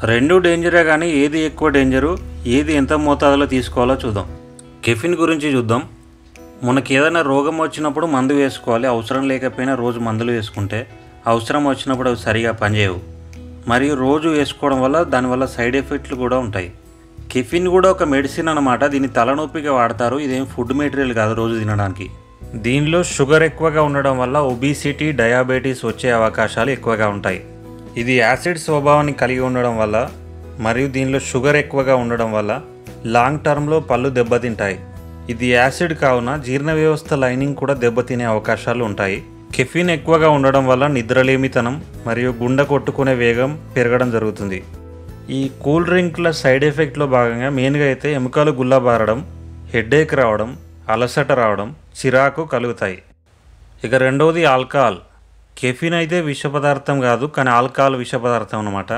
రెండు డేంజరే కానీ ఏది ఎక్కువ డేంజరు, ఏది ఎంత మోతాదులో తీసుకోవాలో చూద్దాం. కెఫిన్ గురించి చూద్దాం. మనకి ఏదైనా రోగం వచ్చినప్పుడు మందు వేసుకోవాలి. అవసరం లేకపోయినా రోజు మందులు వేసుకుంటే అవసరం వచ్చినప్పుడు అవి సరిగా పనిచేయవు. మరియు రోజు వేసుకోవడం వల్ల దానివల్ల సైడ్ ఎఫెక్ట్లు కూడా ఉంటాయి. కెఫిన్ కూడా ఒక మెడిసిన్ అన్నమాట. దీన్ని తలనొప్పిగా వాడతారు. ఇదేం ఫుడ్ మెటీరియల్ కాదు రోజు తినడానికి. దీనిలో షుగర్ ఎక్కువగా ఉండడం వల్ల ఒబిసిటీ, డయాబెటీస్ వచ్చే అవకాశాలు ఎక్కువగా ఉంటాయి. ఇది యాసిడ్ స్వభావాన్ని కలిగి ఉండడం వల్ల మరియు దీనిలో షుగర్ ఎక్కువగా ఉండడం వల్ల లాంగ్ టర్మ్లో పళ్ళు దెబ్బతింటాయి. ఇది యాసిడ్ కావున జీర్ణ వ్యవస్థ లైనింగ్ కూడా దెబ్బతినే అవకాశాలు ఉంటాయి. కెఫిన్ ఎక్కువగా ఉండడం వల్ల నిద్రలేమితనం మరియు గుండె కొట్టుకునే వేగం పెరగడం జరుగుతుంది. ఈ కూల్ డ్రింక్ల సైడ్ ఎఫెక్ట్లో భాగంగా మెయిన్గా అయితే ఎముకలు గుల్లబారడం, హెడేక్ రావడం, అలసట రావడం, చిరాకు కలుగుతాయి. ఇక రెండవది ఆల్కహాల్. కెఫిన్ అయితే విష పదార్థం కాదు, కానీ ఆల్కహాల్ విష పదార్థం అన్నమాట.